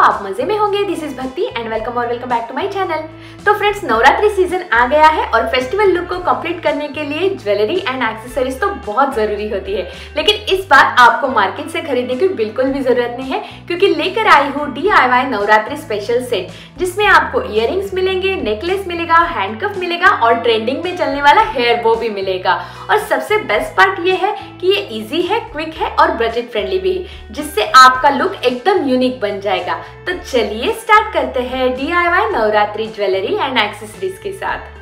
आप मजे में होंगे। This is Bhakti and welcome back to my channel. तो फ्रेंड्स, नवरात्रि सीजन आ गया है और फेस्टिवल लुक को कंप्लीट करने के लिए ज्वेलरी एंड एक्सेसरीज तो बहुत जरूरी होती है, लेकिन इस बार आपको मार्केट से खरीदने की बिल्कुल भी जरूरत नहीं है, क्योंकि लेकर आई हूँ DIY नवरात्रि स्पेशल सेट, जिसमें आपको इयररिंग्स मिलेंगे, नेकलेस मिलेगा, हैंडकफ मिलेगा और ट्रेंडिंग में चलने वाला हेयर बो भी मिलेगा। और सबसे बेस्ट पार्ट ये है कि ये इजी है, क्विक है और बजट फ्रेंडली भी है, जिससे आपका लुक एकदम यूनिक बन जाएगा। तो चलिए स्टार्ट करते हैं DIY Navratri jewellery and accessories के साथ।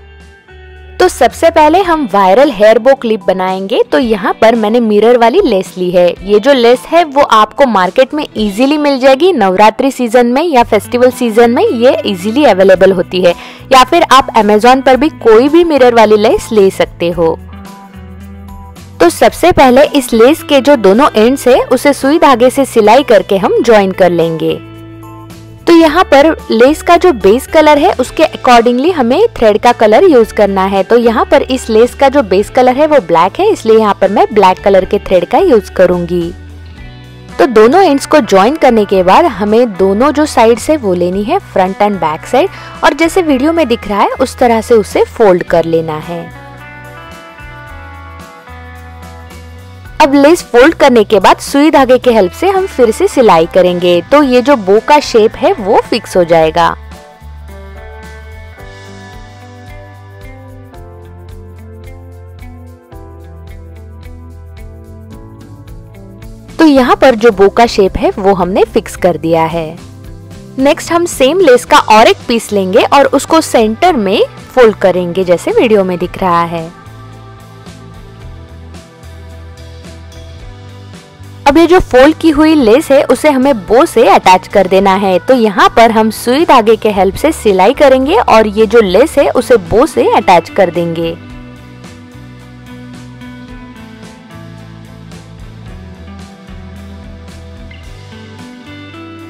तो सबसे पहले हम वायरल हेयर बो क्लिप बनाएंगे। तो यहाँ पर मैंने मिरर वाली लेस ली है। ये जो लेस है वो आपको मार्केट में इजीली मिल जाएगी। नवरात्रि सीजन में या फेस्टिवल सीजन में ये इजीली अवेलेबल होती है, या फिर आप अमेज़न पर भी कोई भी मिरर वाली लेस ले सकते हो। तो सबसे पहले इस लेस के जो दोनों एंड्स है उसे सुई धागे से सिलाई करके हम ज्वाइन कर लेंगे। तो यहाँ पर लेस का जो बेस कलर है उसके अकॉर्डिंगली हमें थ्रेड का कलर यूज करना है। तो यहाँ पर इस लेस का जो बेस कलर है वो ब्लैक है, इसलिए यहाँ पर मैं ब्लैक कलर के थ्रेड का यूज करूंगी। तो दोनों एंड्स को ज्वाइन करने के बाद हमें दोनों जो साइड है वो लेनी है, फ्रंट एंड बैक साइड, और जैसे वीडियो में दिख रहा है उस तरह से उसे फोल्ड कर लेना है। अब लेस फोल्ड करने के बाद सुई धागे के हेल्प से हम फिर से सिलाई करेंगे, तो ये जो बो का शेप है वो फिक्स हो जाएगा। तो यहाँ पर जो बो का शेप है वो हमने फिक्स कर दिया है। नेक्स्ट हम सेम लेस का और एक पीस लेंगे और उसको सेंटर में फोल्ड करेंगे, जैसे वीडियो में दिख रहा है। अब ये जो फोल्ड की हुई लेस है उसे हमें बो से अटैच कर देना है। तो यहाँ पर हम सुई धागे के हेल्प से सिलाई करेंगे और ये जो लेस है उसे बो से अटैच कर देंगे।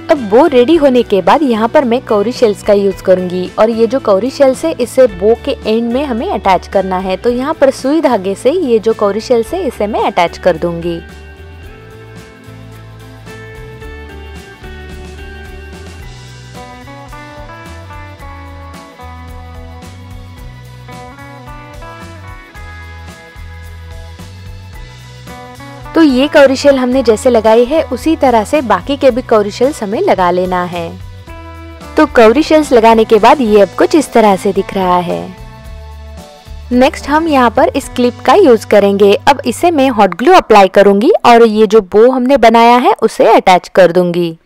अब बो रेडी होने के बाद यहाँ पर मैं कौरी शेल्स का यूज करूंगी, और ये जो कौरी शेल्स है इसे बो के एंड में हमें अटैच करना है। तो यहाँ पर सुई धागे से ये जो कौरी शेल्स है इसे मैं अटैच कर दूंगी। तो ये कौरी शेल हमने जैसे लगाई है उसी तरह से बाकी के भी कौरी शेल्स हमें लगा लेना है। तो कौरी शेल्स लगाने के बाद ये अब कुछ इस तरह से दिख रहा है। नेक्स्ट हम यहाँ पर इस क्लिप का यूज करेंगे। अब इसे मैं हॉट ग्लू अप्लाई करूंगी और ये जो बो हमने बनाया है उसे अटैच कर दूंगी।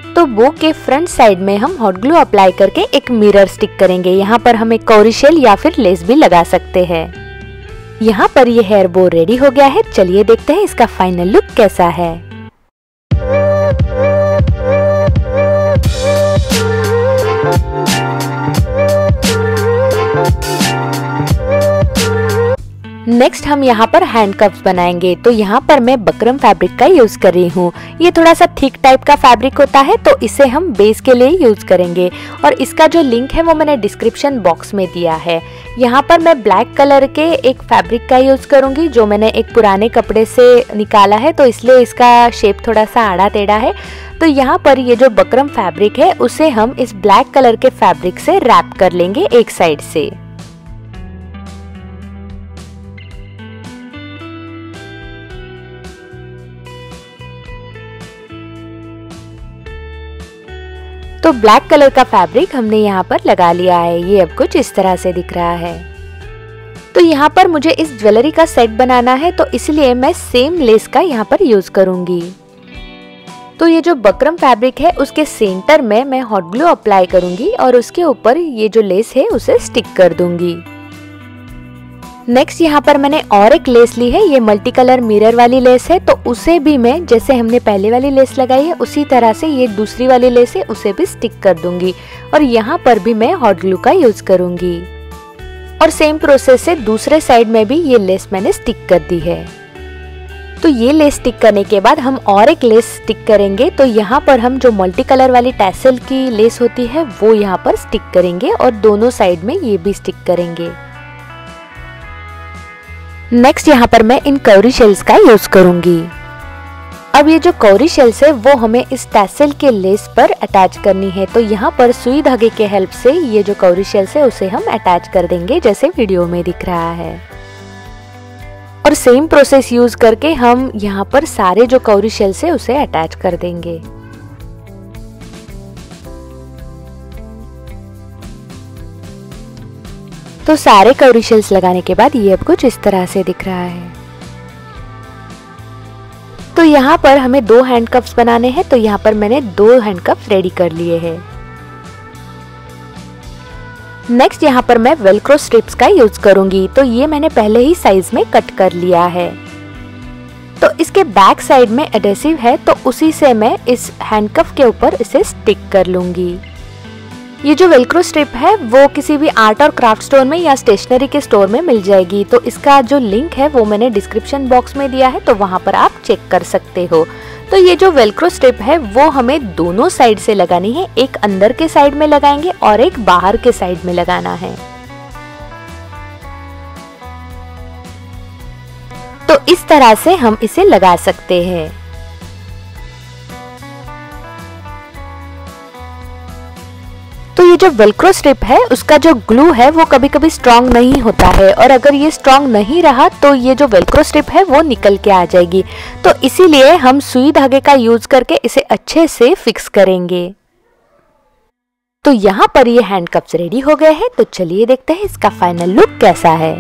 तो बो के फ्रंट साइड में हम हॉट ग्लू अप्लाई करके एक मिरर स्टिक करेंगे। यहाँ पर हमें कौरी शेल या फिर लेस भी लगा सकते हैं। यहाँ पर ये हेयर बो रेडी हो गया है। चलिए देखते हैं इसका फाइनल लुक कैसा है। नेक्स्ट हम यहाँ पर हैंडकफ्स बनाएंगे। तो यहाँ पर मैं बकरम फैब्रिक का यूज कर रही हूँ। ये थोड़ा सा थिक टाइप का फैब्रिक होता है, तो इसे हम बेस के लिए यूज करेंगे, और इसका जो लिंक है वो मैंने डिस्क्रिप्शन बॉक्स में दिया है। यहाँ पर मैं ब्लैक कलर के एक फैब्रिक का यूज करूंगी, जो मैंने एक पुराने कपड़े से निकाला है, तो इसलिए इसका शेप थोड़ा सा आड़ा टेढ़ा है। तो यहाँ पर ये जो बकरम फैब्रिक है उसे हम इस ब्लैक कलर के फैब्रिक से रैप कर लेंगे एक साइड से। तो ब्लैक कलर का फैब्रिक हमने यहाँ पर लगा लिया है। ये अब कुछ इस तरह से दिख रहा है। तो यहाँ पर मुझे इस ज्वेलरी का सेट बनाना है, तो इसलिए मैं सेम लेस का यहाँ पर यूज करूंगी। तो ये जो बकरम फैब्रिक है उसके सेंटर में मैं हॉट ग्लू अप्लाई करूंगी और उसके ऊपर ये जो लेस है उसे स्टिक कर दूंगी। नेक्स्ट यहाँ पर मैंने और एक लेस ली है, ये मल्टी कलर मिरर वाली लेस है। तो उसे भी मैं जैसे हमने पहले वाली लेस लगाई है उसी तरह से ये दूसरी वाली लेस है उसे भी स्टिक कर दूंगी, और यहाँ पर भी मैं हॉट ग्लू का यूज करूंगी। और सेम प्रोसेस से दूसरे साइड में भी ये लेस मैंने स्टिक कर दी है। तो ये लेस स्टिक करने के बाद हम और एक लेस स्टिक करेंगे। तो यहाँ पर हम जो मल्टी कलर वाली टैसल की लेस होती है वो यहाँ पर स्टिक करेंगे और दोनों साइड में ये भी स्टिक करेंगे। नेक्स्ट यहाँ पर मैं इन कवरी शेल्स का यूज करूंगी। अब ये जो कवरी शेल्स है वो हमें इस टैसल के लेस पर अटैच करनी है। तो यहाँ पर सुई धागे के हेल्प से ये जो कवरी शेल्स है उसे हम अटैच कर देंगे जैसे वीडियो में दिख रहा है। और सेम प्रोसेस यूज करके हम यहाँ पर सारे जो कवरी शेल्स है उसे अटैच कर देंगे। तो सारे कवरी शेल्स लगाने के बाद ये अब कुछ इस तरह से दिख रहा है। तो यहाँ पर हमें 2 हैंड कप्स बनाने हैं। तो यहाँ पर मैंने 2 हैंड कप्स रेडी कर लिए हैं। नेक्स्ट यहाँ पर मैं वेलक्रो स्ट्रिप्स का यूज करूंगी। तो ये मैंने पहले ही साइज में कट कर लिया है। तो इसके बैक साइड में एडेसिव है तो उसी से मैं इस हैंड कप के ऊपर इसे स्टिक कर लूंगी। ये जो वेलक्रो स्ट्रिप है वो किसी भी आर्ट और क्राफ्ट स्टोर में या स्टेशनरी के स्टोर में मिल जाएगी। तो इसका जो लिंक है वो मैंने डिस्क्रिप्शन बॉक्स में दिया है, तो वहां पर आप चेक कर सकते हो। तो ये जो वेलक्रो स्ट्रिप है वो हमें दोनों साइड से लगानी है। एक अंदर के साइड में लगाएंगे और एक बाहर के साइड में लगाना है। तो इस तरह से हम इसे लगा सकते हैं। तो ये जो वेलक्रो स्ट्रिप है उसका जो ग्लू है वो कभी कभी स्ट्रॉन्ग नहीं होता है और अगर ये स्ट्रॉन्ग नहीं रहा तो ये जो वेलक्रो स्ट्रिप है वो निकल के आ जाएगी। तो इसीलिए हम सुई धागे का यूज करके इसे अच्छे से फिक्स करेंगे। तो यहाँ पर ये हैंड कप्स रेडी हो गए हैं। तो चलिए देखते हैं इसका फाइनल लुक कैसा है।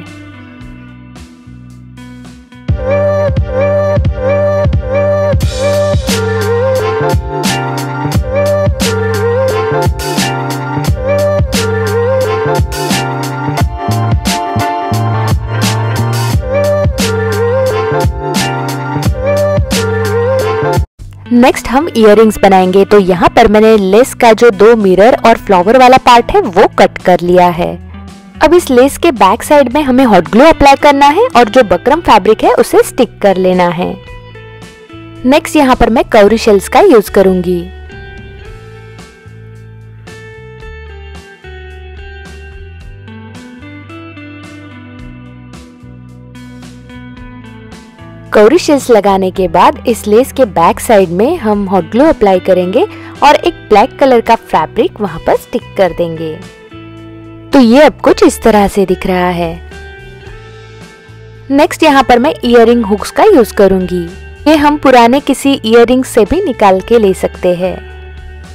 नेक्स्ट हम इयररिंग्स बनाएंगे। तो यहाँ पर मैंने लेस का जो 2 मिरर और फ्लावर वाला पार्ट है वो कट कर लिया है। अब इस लेस के बैक साइड में हमें हॉट ग्लू अप्लाई करना है और जो बकरम फैब्रिक है उसे स्टिक कर लेना है। नेक्स्ट यहाँ पर मैं कवरी शेल्स का यूज करूंगी। कवरी शेल्स लगाने के बाद इस लेस के बैक साइड में हम हॉट ग्लू अप्लाई करेंगे और एक ब्लैक कलर का फैब्रिक वहां पर स्टिक कर देंगे। तो ये अब कुछ इस तरह से दिख रहा है। नेक्स्ट यहाँ पर मैं इयररिंग हुक्स का यूज करूंगी। ये हम पुराने किसी इयररिंग से भी निकाल के ले सकते हैं।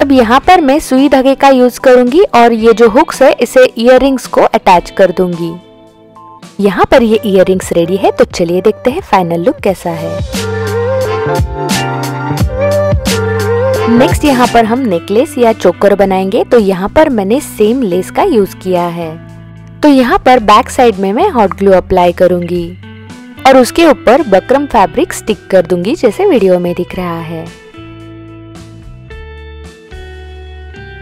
अब यहाँ पर मैं सुई धागे का यूज करूंगी और ये जो हुक्स है इसे इयररिंग्स को अटैच कर दूंगी। यहाँ पर ये इयररिंग्स रेडी है। तो चलिए देखते हैं फाइनल लुक कैसा है। नेक्स्ट यहाँ पर हम नेकलेस या चोकर बनाएंगे। तो यहाँ पर मैंने सेम लेस का यूज किया है। तो यहाँ पर बैक साइड में मैं हॉट ग्लू अप्लाई करूंगी और उसके ऊपर बकरम फैब्रिक स्टिक कर दूंगी जैसे वीडियो में दिख रहा है।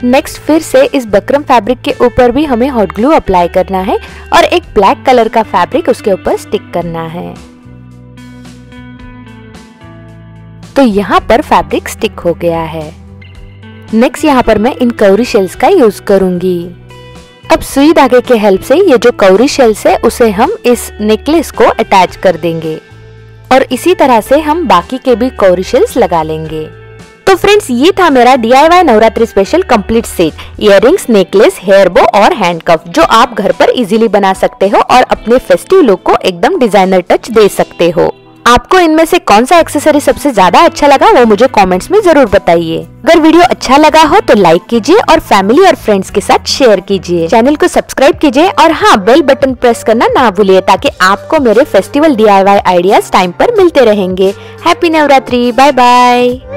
नेक्स्ट फिर से इस बकरम फैब्रिक के ऊपर भी हमें हॉट ग्लू अप्लाई करना है और एक ब्लैक कलर का फैब्रिक उसके ऊपर स्टिक करना है। तो यहाँ पर फैब्रिक स्टिक हो गया है। नेक्स्ट यहाँ पर मैं इन कवरी शेल्स का यूज करूंगी। अब सुई धागे के हेल्प से ये जो कवरी शेल्स है उसे हम इस नेकलेस को अटैच कर देंगे और इसी तरह से हम बाकी के भी कवरी शेल्स लगा लेंगे। तो फ्रेंड्स ये था मेरा DIY Navratri special complete set, earrings, necklace, hair bow और हैंड कफ, जो आप घर पर इजीली बना सकते हो और अपने फेस्टिव लुक को एकदम डिजाइनर टच दे सकते हो। आपको इनमें से कौन सा एक्सेसरी सबसे ज्यादा अच्छा लगा वो मुझे कमेंट्स में जरूर बताइए। अगर वीडियो अच्छा लगा हो तो लाइक कीजिए और फैमिली और फ्रेंड्स के साथ शेयर कीजिए। चैनल को सब्सक्राइब कीजिए और हाँ, बेल बटन प्रेस करना ना भूलिए ताकि आपको मेरे फेस्टिवल DIY आइडियाज टाइम पर मिलते रहेंगे। Happy Navratri, bye bye.